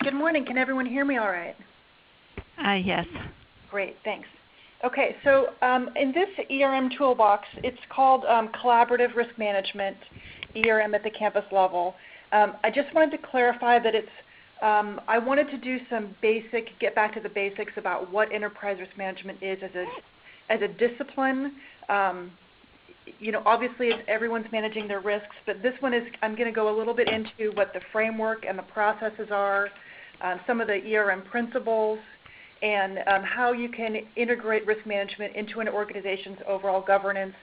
Good morning. Can everyone hear me all right? Yes. Great, thanks. Okay, so in this ERM toolbox, it's called Collaborative Risk Management, ERM at the campus level. I just wanted to clarify that it's, I wanted to do some get back to the basics about what enterprise risk management is as a discipline. Obviously everyone's managing their risks, but this one is, I'm going to go a little bit into what the framework and the processes are, some of the ERM principles, and how you can integrate risk management into an organization's overall governance,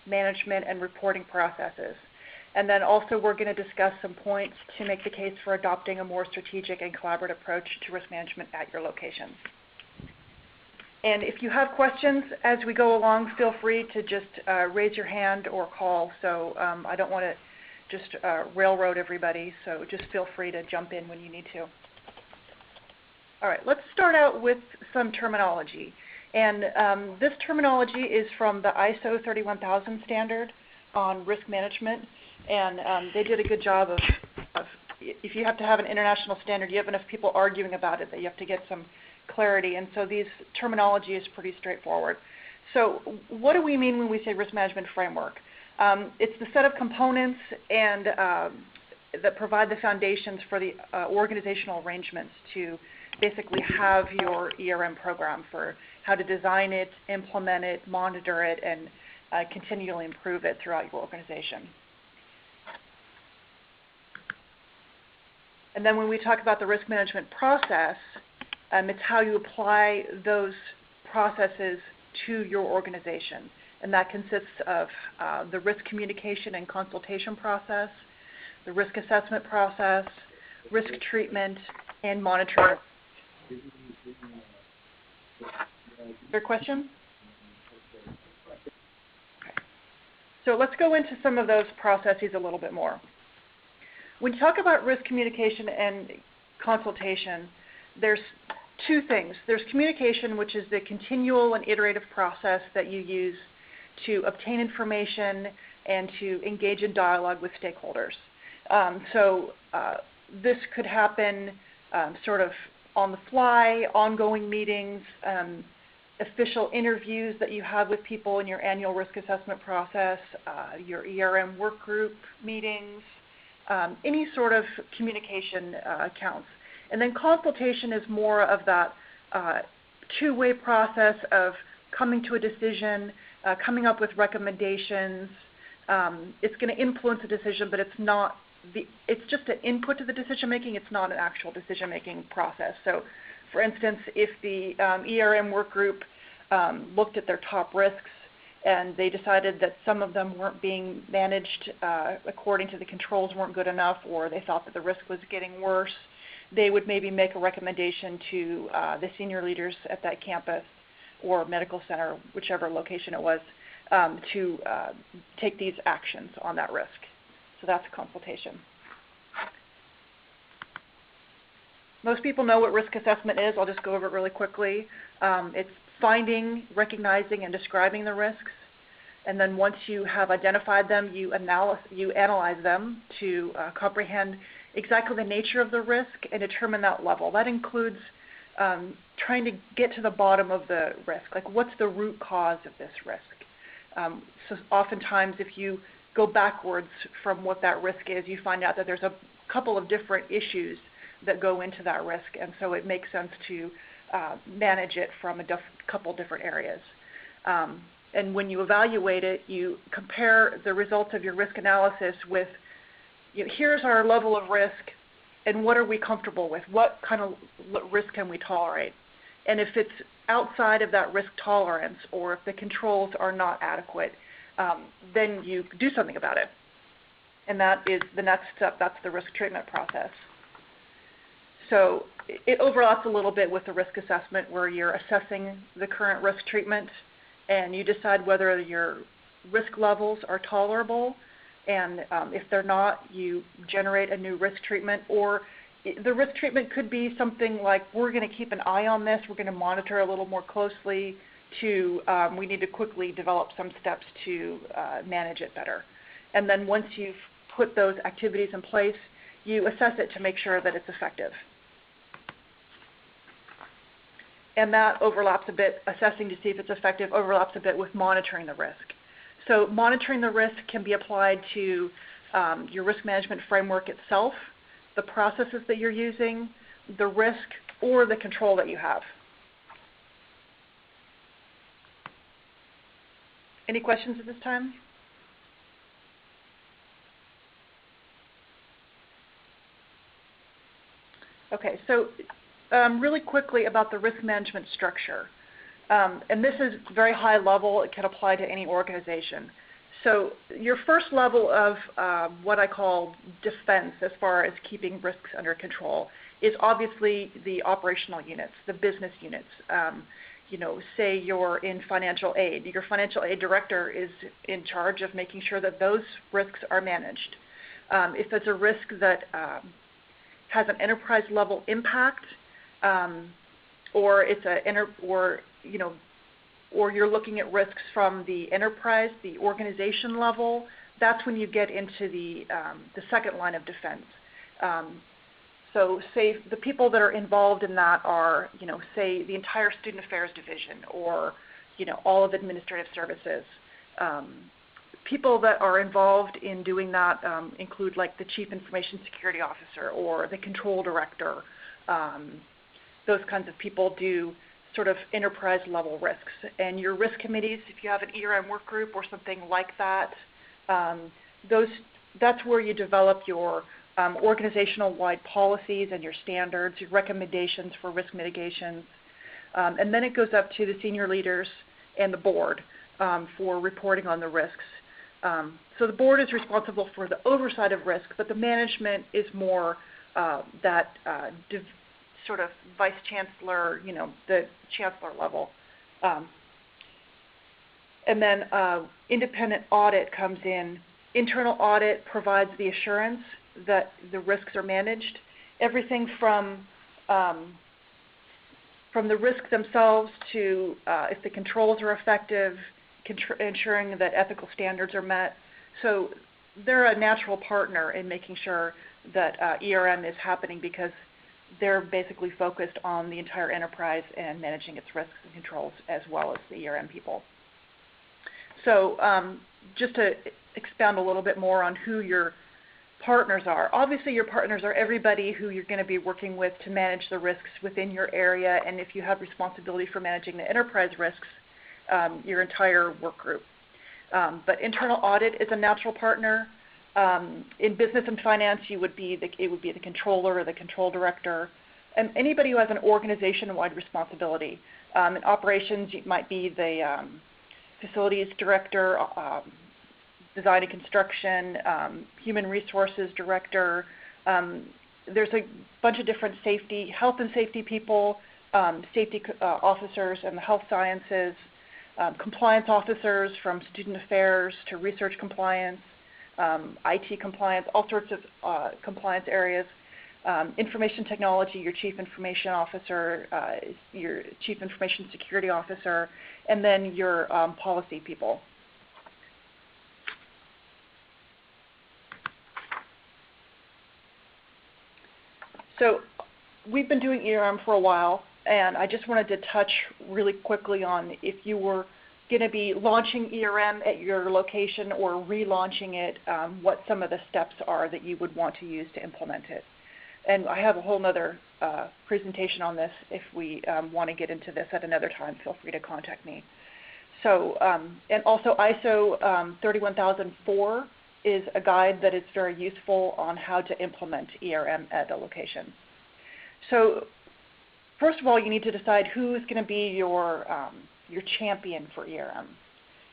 management, and reporting processes. And then also we're going to discuss some points to make the case for adopting a more strategic and collaborative approach to risk management at your locations. And if you have questions as we go along, feel free to just raise your hand or call. So I don't want to just railroad everybody, so just feel free to jump in when you need to. All right, let's start out with some terminology. And this terminology is from the ISO 31000 standard on risk management. And they did a good job of, if you have to have an international standard, you have enough people arguing about it that you have to get some clarity. And so these terminology is pretty straightforward. So what do we mean when we say risk management framework? It's the set of components and that provide the foundations for the organizational arrangements to basically have your ERM program, for how to design it, implement it, monitor it, and continually improve it throughout your organization. And then when we talk about the risk management process, it's how you apply those processes to your organization. And that consists of the risk communication and consultation process, the risk assessment process, risk treatment, and monitoring. Your question? Okay. So let's go into some of those processes a little bit more. When you talk about risk communication and consultation, there's two things. There's communication, which is the continual and iterative process that you use to obtain information and to engage in dialogue with stakeholders. This could happen sort of on the fly, ongoing meetings, official interviews that you have with people in your annual risk assessment process, your ERM work group meetings, any sort of communication counts. And then consultation is more of that two-way process of coming to a decision, coming up with recommendations. It's going to influence the decision, but it's just an input to the decision-making. It's not an actual decision-making process. So, for instance, if the ERM work group looked at their top risks and they decided that some of them weren't being managed according to the controls weren't good enough, or they thought that the risk was getting worse, they would maybe make a recommendation to the senior leaders at that campus or medical center, whichever location it was, to take these actions on that risk. So that's consultation. Most people know what risk assessment is. I'll just go over it really quickly. It's finding, recognizing, and describing the risks. And then once you have identified them, you analyze them to comprehend exactly the nature of the risk and determine that level. That includes trying to get to the bottom of the risk. Like, what's the root cause of this risk? So oftentimes, if you go backwards from what that risk is, you find out that there's a couple of different issues that go into that risk, and so it makes sense to manage it from a couple different areas. And when you evaluate it, you compare the results of your risk analysis with, here's our level of risk, and what are we comfortable with? What kind of risk can we tolerate? And if it's outside of that risk tolerance, or if the controls are not adequate, then you do something about it. And that is the next step. That's the risk treatment process. So it overlaps a little bit with the risk assessment, where you're assessing the current risk treatment, and you decide whether your risk levels are tolerable. And if they're not, you generate a new risk treatment. Or the risk treatment could be something like, we're going to keep an eye on this, we're going to monitor a little more closely, to we need to quickly develop some steps to manage it better. And then once you've put those activities in place, you assess it to make sure that it's effective. and that overlaps a bit, assessing to see if it's effective overlaps a bit with monitoring the risk. So monitoring the risk can be applied to your risk management framework itself, the processes that you're using, the risk, or the control that you have. Any questions at this time? Okay, so really quickly about the risk management structure. And this is very high level. It can apply to any organization. So your first level of what I call defense as far as keeping risks under control is obviously the operational units, the business units. Say you're in financial aid. Your financial aid director is in charge of making sure that those risks are managed. If it's a risk that has an enterprise level impact, or it's or you're looking at risks from the enterprise, the organization level, that's when you get into the second line of defense. So say the people that are involved in that are, say the entire student affairs division or, all of administrative services. People that are involved in doing that include like the chief information security officer or the control director. Those kinds of people do sort of enterprise level risks. And your risk committees, if you have an ERM work group or something like that, that's where you develop your organizational-wide policies and your standards, your recommendations for risk mitigations. And then it goes up to the senior leaders and the board for reporting on the risks. So the board is responsible for the oversight of risk, but the management is more that sort of vice chancellor, the chancellor level. And then independent audit comes in. Internal audit provides the assurance that the risks are managed. Everything from the risks themselves to if the controls are effective, ensuring that ethical standards are met. So they're a natural partner in making sure that ERM is happening because they're basically focused on the entire enterprise and managing its risks and controls as well as the ERM people. So just to expound a little bit more on who your partners are. Obviously your partners are everybody who you're going to be working with to manage the risks within your area, and if you have responsibility for managing the enterprise risks, your entire work group. But internal audit is a natural partner. In business and finance, it would be the controller or the control director, and anybody who has an organization-wide responsibility. In operations, it might be the facilities director, design and construction, human resources director. There's a bunch of different health and safety people, safety officers in the health sciences, compliance officers from student affairs to research compliance, IT compliance, all sorts of compliance areas. Information technology, your chief information officer, your chief information security officer, and then your policy people. So we've been doing ERM for a while, and I just wanted to touch really quickly on if you were going to be launching ERM at your location or relaunching it, what some of the steps are that you would want to use to implement it. And I have a whole other presentation on this. If we want to get into this at another time, feel free to contact me. So, and also ISO 31004 is a guide that is very useful on how to implement ERM at a location. So first of all, you need to decide who's going to be your champion for ERM,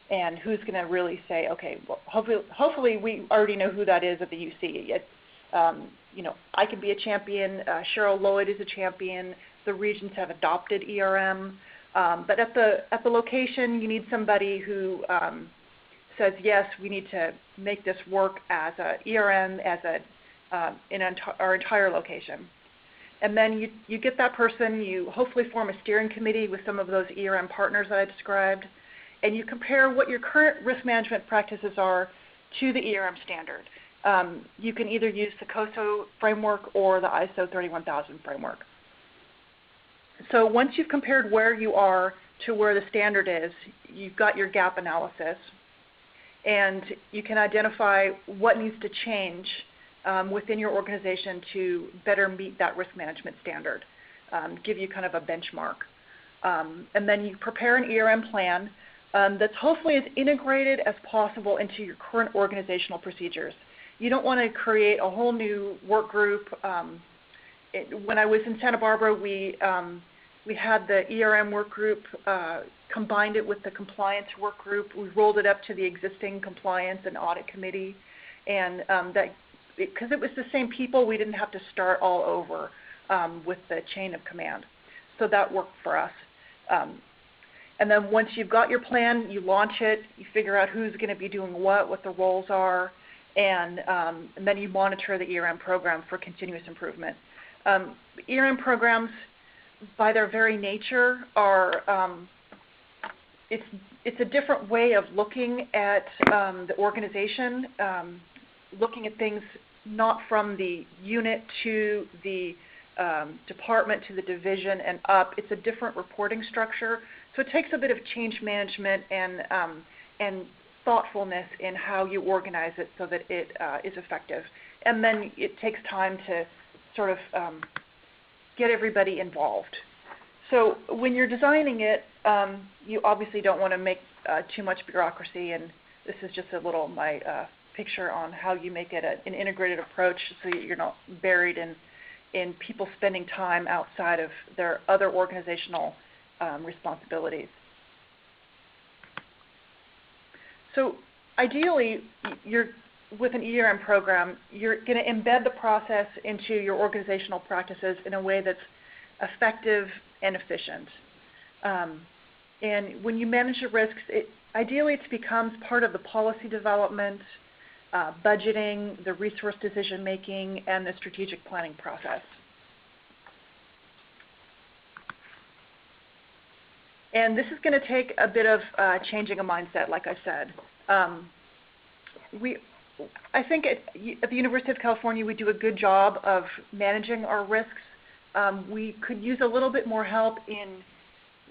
and who's going to really say, okay, well, hopefully we already know who that is at the UC. I can be a champion. Cheryl Lloyd is a champion. The regions have adopted ERM, but at the location, you need somebody who says, yes, we need to make this work as a ERM in our entire location. And then you get that person, you hopefully form a steering committee with some of those ERM partners that I described, and you compare what your current risk management practices are to the ERM standard. You can either use the COSO framework or the ISO 31000 framework. So once you've compared where you are to where the standard is, you've got your gap analysis, and you can identify what needs to change within your organization to better meet that risk management standard, give you kind of a benchmark. And then you prepare an ERM plan that's hopefully as integrated as possible into your current organizational procedures. You don't want to create a whole new work group. When I was in Santa Barbara, we had the ERM work group, combined it with the compliance work group. We rolled it up to the existing compliance and audit committee, and because it was the same people, we didn't have to start all over with the chain of command. So that worked for us. And then once you've got your plan, you launch it, you figure out who's going to be doing what the roles are, and then you monitor the ERM program for continuous improvement. ERM programs, by their very nature, are it's a different way of looking at the organization, looking at things not from the unit to the department to the division and up. It's a different reporting structure, so it takes a bit of change management and thoughtfulness in how you organize it so that it is effective. And then it takes time to sort of get everybody involved. So when you're designing it, you obviously don't want to make too much bureaucracy, and this is just a little my picture on how you make it an integrated approach so you're not buried in people spending time outside of their other organizational responsibilities. So ideally, with an ERM program, you're going to embed the process into your organizational practices in a way that's effective and efficient. And when you manage the risks, ideally it becomes part of the policy development, budgeting, the resource decision making, and the strategic planning process. And this is going to take a bit of changing a mindset, like I said. I think at the University of California, we do a good job of managing our risks. We could use a little bit more help in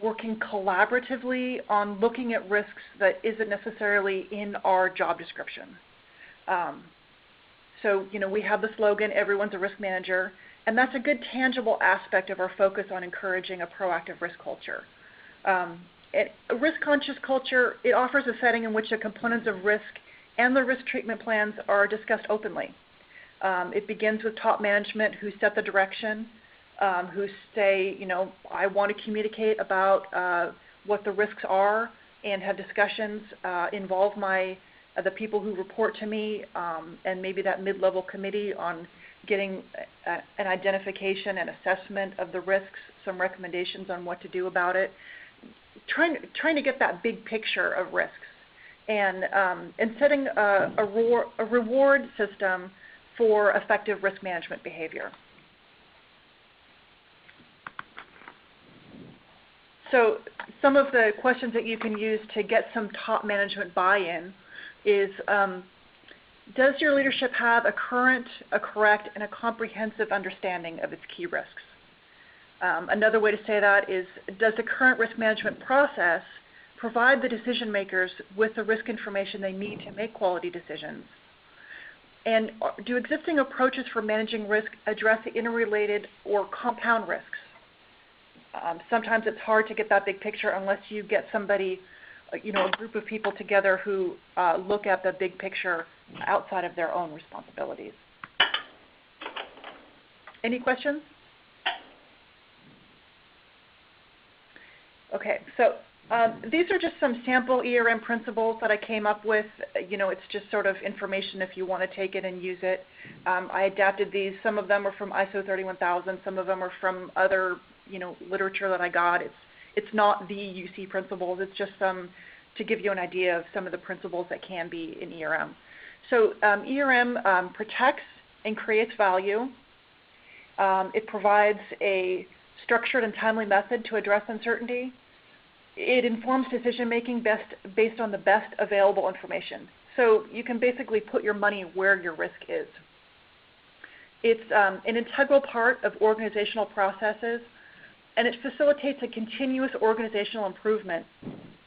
working collaboratively on looking at risks that isn't necessarily in our job description. So, we have the slogan, everyone's a risk manager, and that's a good tangible aspect of our focus on encouraging a proactive risk culture. A risk-conscious culture, it offers a setting in which the components of risk and the risk treatment plans are discussed openly. It begins with top management who set the direction, who say, I want to communicate about what the risks are and have discussions, involve the people who report to me, and maybe that mid-level committee on getting an identification and assessment of the risks, some recommendations on what to do about it, trying to get that big picture of risks, and setting a reward system for effective risk management behavior. So some of the questions that you can use to get some top management buy-in is, does your leadership have a current, a correct, and a comprehensive understanding of its key risks? Another way to say that is, does the current risk management process provide the decision makers with the risk information they need to make quality decisions? And do existing approaches for managing risk address the interrelated or compound risks? Sometimes it's hard to get that big picture unless you get somebody, a group of people together who look at the big picture outside of their own responsibilities. Any questions? Okay, so these are just some sample ERM principles that I came up with. It's just sort of information if you want to take it and use it. I adapted these. Some of them are from ISO 31000. Some of them are from other, literature that I got. It's not the UC principles. It's just some to give you an idea of some of the principles that can be in ERM. So ERM protects and creates value. It provides a structured and timely method to address uncertainty. It informs decision-making based on the best available information. So you can basically put your money where your risk is. It's an integral part of organizational processes, and it facilitates a continuous organizational improvement.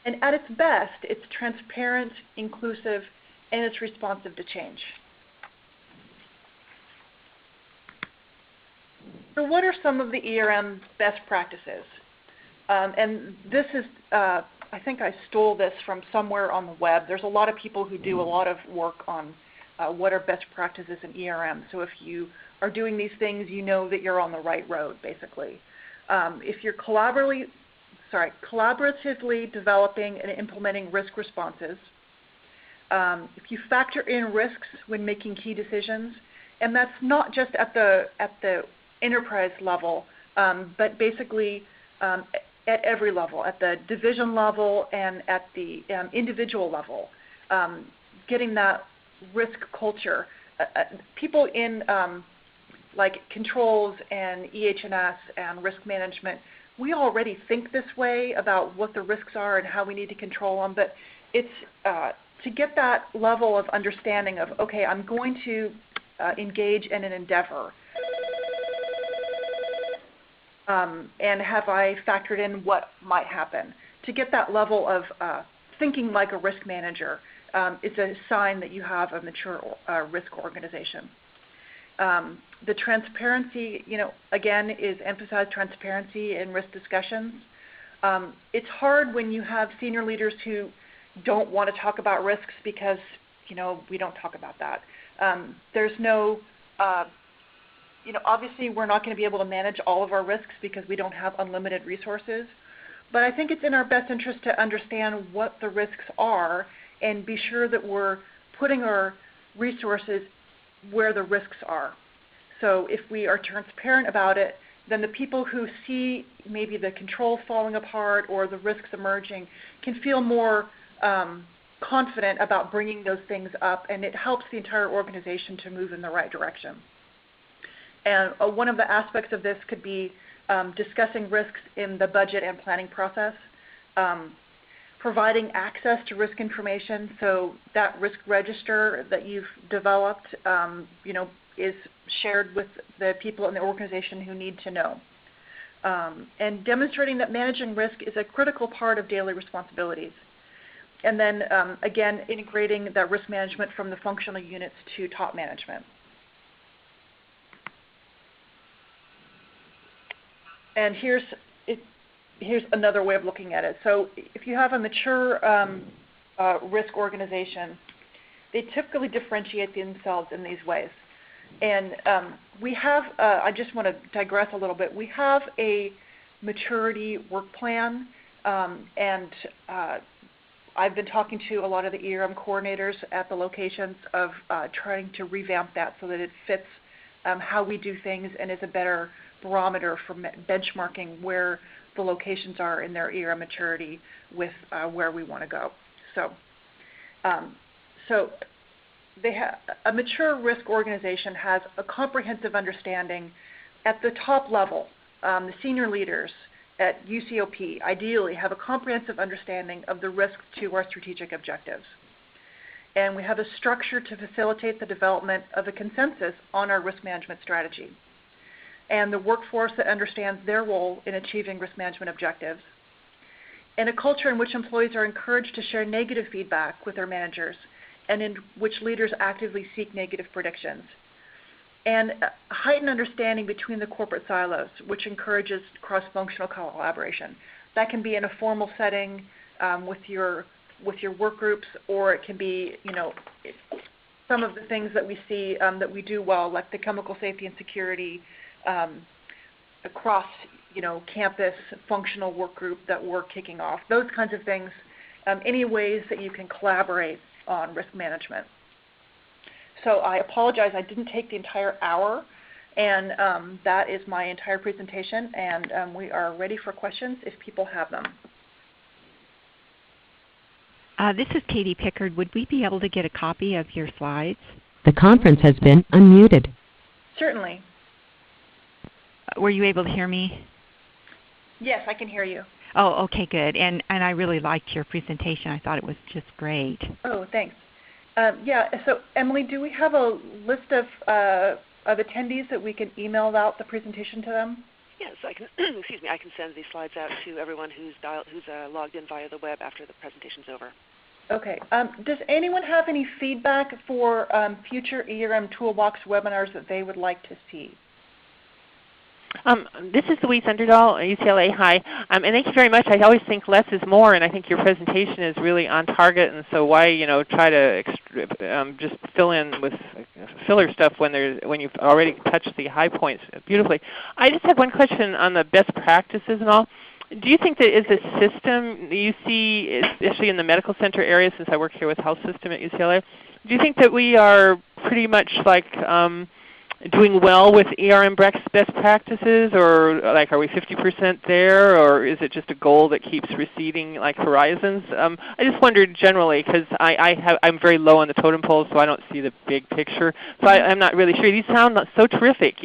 And at its best, it's transparent, inclusive, and it's responsive to change. So what are some of the ERM best practices? And this is, I think I stole this from somewhere on the web. There's a lot of people who do a lot of work on what are best practices in ERM. So if you are doing these things, you know that you're on the right road, basically. If you're collaboratively developing and implementing risk responses, if you factor in risks when making key decisions, and that's not just at the enterprise level, but basically at every level, at the division level and at the individual level, getting that risk culture. People in like controls and EH&S and risk management, we already think this way about what the risks are and how we need to control them, but it's to get that level of understanding of, okay, I'm going to engage in an endeavor. And have I factored in what might happen? To get that level of thinking like a risk manager is a sign that you have a mature risk organization. The transparency, again, is emphasize transparency in risk discussions. It's hard when you have senior leaders who don't want to talk about risks because, we don't talk about that. There's no obviously we're not going to be able to manage all of our risks because we don't have unlimited resources. But I think it's in our best interest to understand what the risks are and be sure that we're putting our resources where the risks are. So if we are transparent about it, then the people who see maybe the controls falling apart or the risks emerging can feel more confident about bringing those things up, and it helps the entire organization to move in the right direction. And one of the aspects of this could be discussing risks in the budget and planning process, providing access to risk information. So that risk register that you've developed, is shared with the people in the organization who need to know. And demonstrating that managing risk is a critical part of daily responsibilities. And then, again, integrating that risk management from the functional units to top management. And here's another way of looking at it. So if you have a mature risk organization, they typically differentiate themselves in these ways. And we have, I just want to digress a little bit, we have a maturity work plan, and I've been talking to a lot of the ERM coordinators at the locations of trying to revamp that so that it fits how we do things and is a better barometer for benchmarking where the locations are in their ERM maturity with where we want to go. So, a mature risk organization has a comprehensive understanding at the top level. The senior leaders at UCOP ideally have a comprehensive understanding of the risk to our strategic objectives. And we have a structure to facilitate the development of a consensus on our risk management strategy, and the workforce that understands their role in achieving risk management objectives, and a culture in which employees are encouraged to share negative feedback with their managers, and in which leaders actively seek negative predictions, and a heightened understanding between the corporate silos, which encourages cross-functional collaboration. That can be in a formal setting with your work groups, or it can be, some of the things that we see that we do well, like the chemical safety and security across, campus functional work group that we're kicking off. Those kinds of things, any ways that you can collaborate on risk management. So I apologize, I didn't take the entire hour, and that is my entire presentation, and we are ready for questions if people have them. This is Katie Pickard. Would we be able to get a copy of your slides? The conference has been unmuted. Certainly. Were you able to hear me? Yes, I can hear you. Oh, okay, good. And I really liked your presentation. I thought it was just great. Oh, thanks. So Emily, do we have a list of attendees that we can email out the presentation to them? Yes, I can. Excuse me. I can send these slides out to everyone who's logged in via the web after the presentation's over. Okay. Does anyone have any feedback for future ERM Toolbox webinars that they would like to see? This is Louise Underdahl, UCLA. Hi. And thank you very much. I always think less is more, and I think your presentation is really on target. And so why try to just fill in with filler stuff when you've already touched the high points beautifully. I just have one question on the best practices and all. Do you think that is a system that you see, especially in the medical center area, since I work here with health system at UCLA, do you think that we are pretty much like doing well with ERM best practices, or like are we 50% there, or is it just a goal that keeps receding like horizons? I just wondered generally because I'm very low on the totem pole, so I don't see the big picture. So I'm not really sure. These sound so terrific.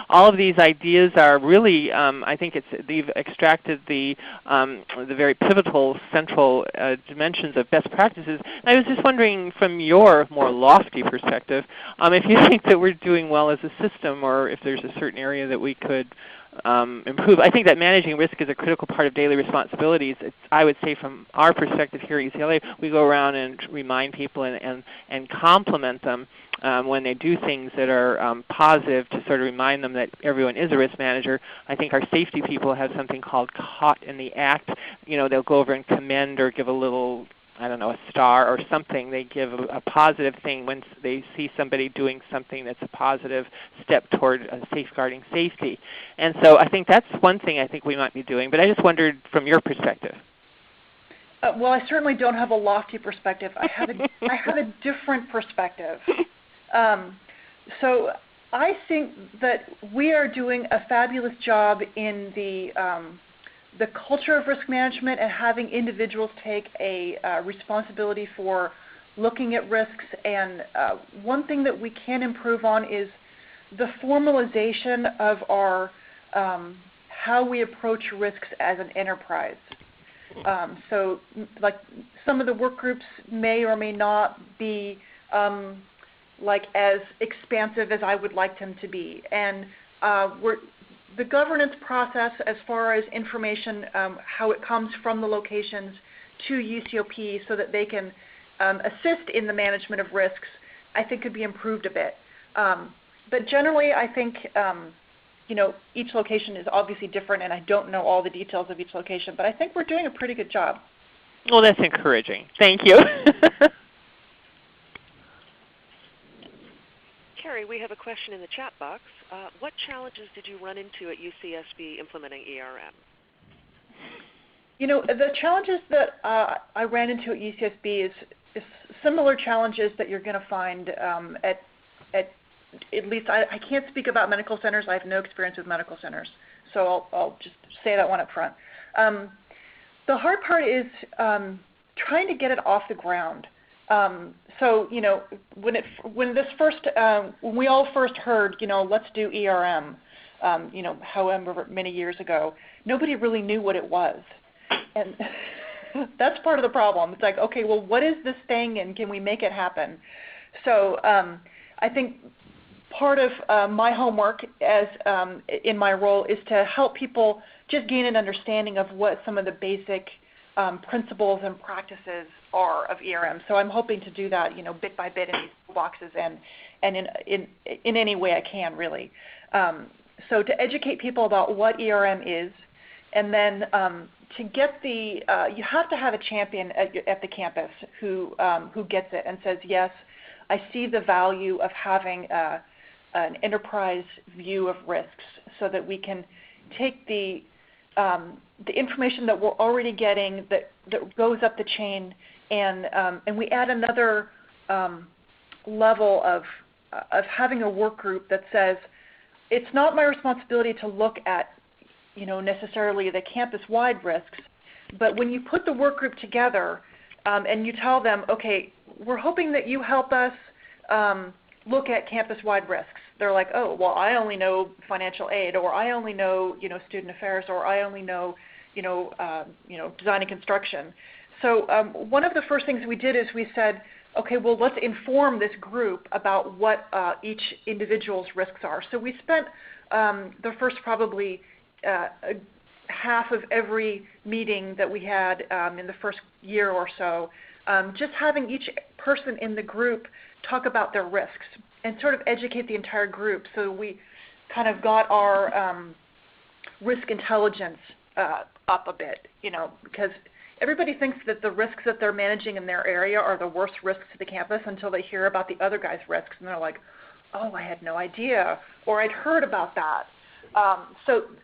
All of these ideas are really. I think they've extracted the very pivotal central dimensions of best practices. And I was just wondering, from your more lofty perspective, if you think that we're doing well as a system, or if there's a certain area that we could improve. I think that managing risk is a critical part of daily responsibilities. I would say from our perspective here at UCLA, we go around and remind people and compliment them when they do things that are positive, to sort of remind them that everyone is a risk manager. I think our safety people have something called caught in the act. They'll go over and commend or give a little, I don't know, a star or something. They give a positive thing when they see somebody doing something that's a positive step toward safeguarding safety. And so I think that's one thing I think we might be doing. But I just wondered from your perspective. Well, I certainly don't have a lofty perspective. I have a different perspective. So I think that we are doing a fabulous job in the culture of risk management and having individuals take a responsibility for looking at risks. And one thing that we can improve on is the formalization of our how we approach risks as an enterprise. So like some of the work groups may or may not be like as expansive as I would like them to be. And the governance process as far as information, how it comes from the locations to UCOP so that they can assist in the management of risks, I think could be improved a bit. But generally, I think each location is obviously different, and I don't know all the details of each location, but I think we're doing a pretty good job. Well, that's encouraging. Thank you. Carrie, we have a question in the chat box. What challenges did you run into at UCSB implementing ERM? The challenges that I ran into at UCSB is similar challenges that you're going to find at least I can't speak about medical centers. I have no experience with medical centers, so I'll just say that one up front. The hard part is trying to get it off the ground. So when we all first heard let's do ERM, however many years ago, nobody really knew what it was, and that's part of the problem. It's like, okay, well, what is this thing, and can we make it happen? So I think part of my homework as in my role is to help people just gain an understanding of what some of the basic principles and practices are of ERM. So I'm hoping to do that, bit by bit in these boxes and in any way I can, really. So to educate people about what ERM is, and then to get you have to have a champion at the campus who gets it and says, yes, I see the value of having an enterprise view of risks, so that we can take the information that we're already getting that goes up the chain, and we add another level of having a work group that says, it's not my responsibility to look at necessarily the campus-wide risks, but when you put the work group together and you tell them, okay, we're hoping that you help us look at campus-wide risks. They're like, oh, well, I only know financial aid, or I only know student affairs, or I only know design and construction. So one of the first things we did is we said, okay, well, let's inform this group about what each individual's risks are. So we spent the first probably half of every meeting that we had in the first year or so, just having each person in the group talk about their risks and sort of educate the entire group, so we kind of got our risk intelligence up a bit, because everybody thinks that the risks that they're managing in their area are the worst risks to the campus until they hear about the other guy's risks, and they're like, oh, I had no idea, or I'd heard about that.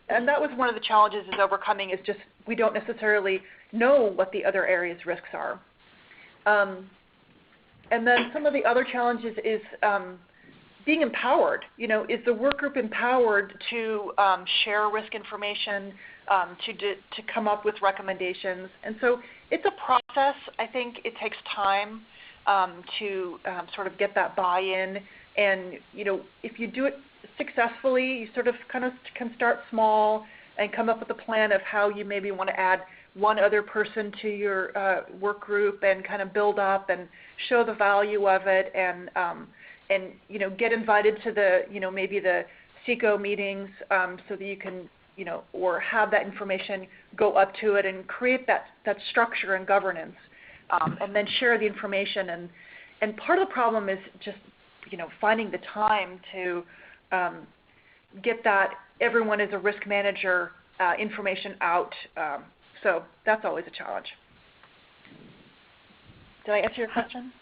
And that was one of the challenges is overcoming, is just we don't necessarily know what the other area's risks are. And then some of the other challenges is being empowered. Is the work group empowered to share risk information, to come up with recommendations? And so it's a process. I think it takes time to sort of get that buy-in. And if you do it successfully, you sort of kind of can start small and come up with a plan of how you maybe want to add one other person to your work group and kind of build up and show the value of it, and get invited to the maybe the SECO meetings so that you can or have that information go up to it and create that structure and governance, and then share the information. And part of the problem is just finding the time to get that everyone is a risk manager information out. So that's always a challenge. Did I answer your question?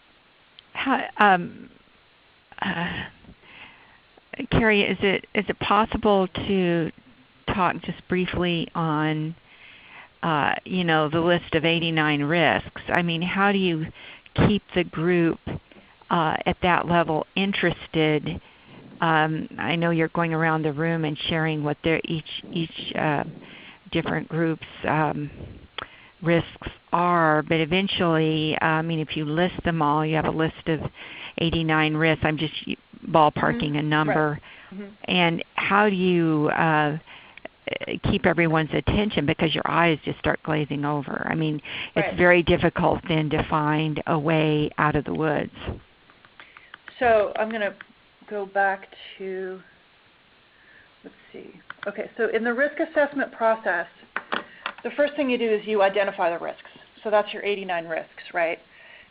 Carrie, is it possible to talk just briefly on the list of 89 risks? I mean, how do you keep the group at that level interested? I know you're going around the room and sharing what each different groups' risks are, but eventually, if you list them all, you have a list of 89 risks. I'm just ballparking a number. Right. Mm-hmm. And how do you keep everyone's attention, because your eyes just start glazing over? I mean, it's Right. very difficult then to find a way out of the woods. So I'm going to go back to, let's see. Okay, so in the risk assessment process, the first thing you do is you identify the risks. So that's your 89 risks, right?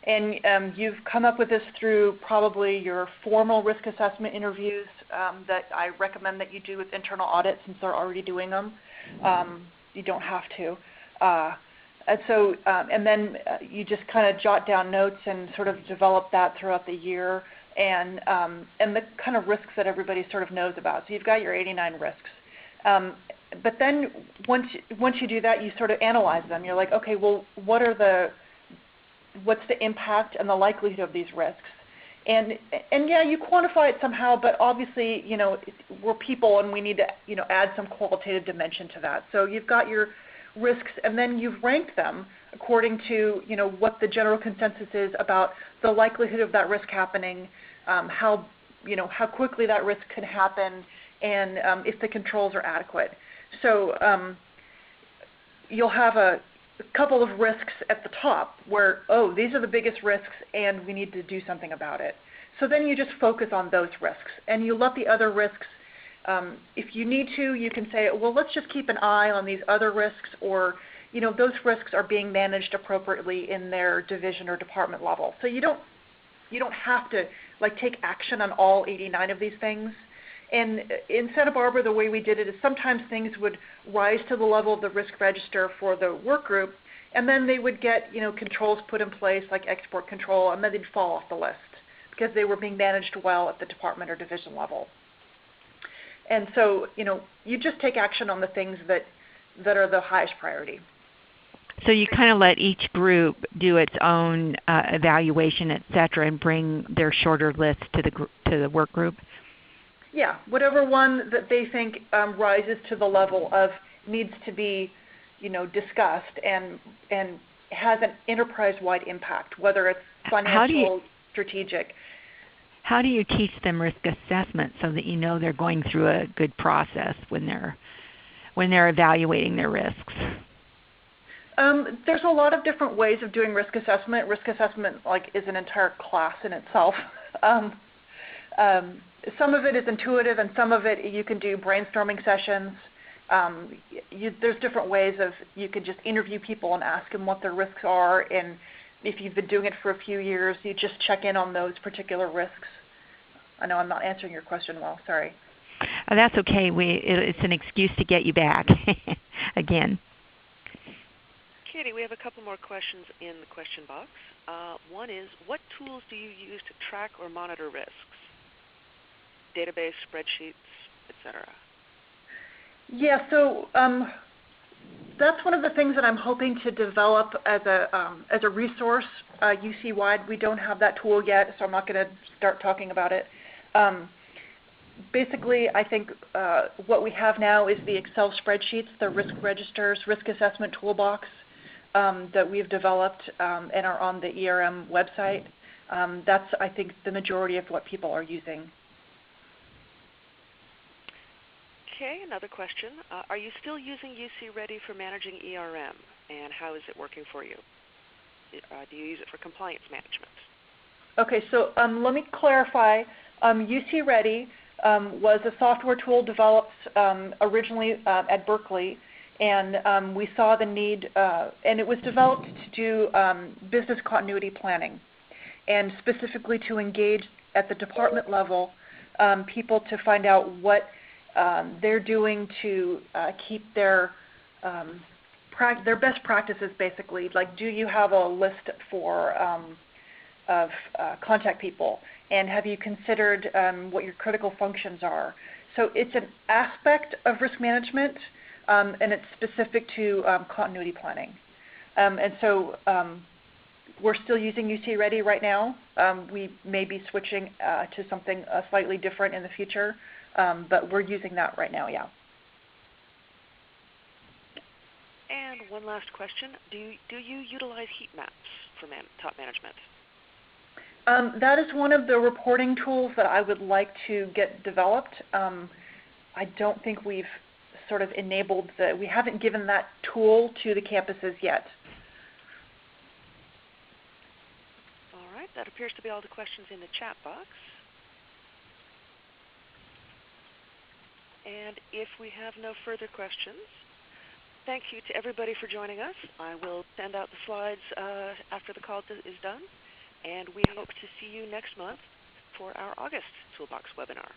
And you've come up with this through probably your formal risk assessment interviews that I recommend that you do with internal audit, since they're already doing them. You don't have to. And then you just kind of jot down notes and sort of develop that throughout the year, and the kind of risks that everybody sort of knows about. So you've got your 89 risks. But then once you do that, you sort of analyze them. You're like, okay, well, what's the impact and the likelihood of these risks? And yeah, you quantify it somehow, but obviously, we're people and we need to, add some qualitative dimension to that. So you've got your risks, and then you've ranked them according to, what the general consensus is about the likelihood of that risk happening, how quickly that risk can happen, and if the controls are adequate. So you'll have a couple of risks at the top where, these are the biggest risks and we need to do something about it. So then you just focus on those risks, and you let the other risks, if you need to, you can say, well, let's just keep an eye on these other risks, or those risks are being managed appropriately in their division or department level. So you don't have to take action on all 89 of these things. And in Santa Barbara, the way we did it is sometimes things would rise to the level of the risk register for the work group, and then they would get controls put in place like export control, and then they'd fall off the list because they were being managed well at the department or division level. And so you just take action on the things that are the highest priority. So you kind of let each group do its own evaluation, et cetera, and bring their shorter list to the work group? Yeah, whatever one that they think rises to the level of needs to be, discussed and has an enterprise-wide impact, whether it's financial, strategic. How do you teach them risk assessment so that they're going through a good process when they're evaluating their risks? There's a lot of different ways of doing risk assessment. Risk assessment is an entire class in itself. Some of it is intuitive, and some of it you can do brainstorming sessions. There's different ways of, you could just interview people and ask them what their risks are, and if you've been doing it for a few years, you just check in on those particular risks. I know I'm not answering your question well, sorry. That's okay. It's an excuse to get you back again. Katie, we have a couple more questions in the question box. One is, what tools do you use to track or monitor risks? Database, spreadsheets, etc. Yeah, so that's one of the things that I'm hoping to develop as a resource UC-wide. We don't have that tool yet, so I'm not going to start talking about it. Basically, I think what we have now is the Excel spreadsheets, the risk registers, risk assessment toolbox that we've developed and are on the ERM website. That's, I think, the majority of what people are using. Okay, another question. Are you still using UC Ready for managing ERM, and how is it working for you? Do you use it for compliance management? Okay, so let me clarify. UC Ready was a software tool developed originally at Berkeley, and we saw the need, and it was developed to do business continuity planning, and specifically to engage at the department level people to find out what they're doing to keep their best practices, basically. Like, do you have a list of contact people? And have you considered what your critical functions are? So it's an aspect of risk management, and it's specific to continuity planning. And so we're still using UC Ready right now. We may be switching to something slightly different in the future, but we're using that right now, yeah. And one last question. Do you utilize heat maps for top management? That is one of the reporting tools that I would like to get developed. I don't think we've sort of enabled we haven't given that tool to the campuses yet. All right, that appears to be all the questions in the chat box. And if we have no further questions, thank you to everybody for joining us. I will send out the slides after the call is done, and we hope to see you next month for our August Toolbox webinar.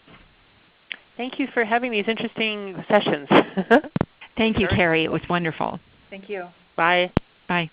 Thank you for having these interesting sessions. Thank you, Carrie. It was wonderful. Thank you. Bye. Bye.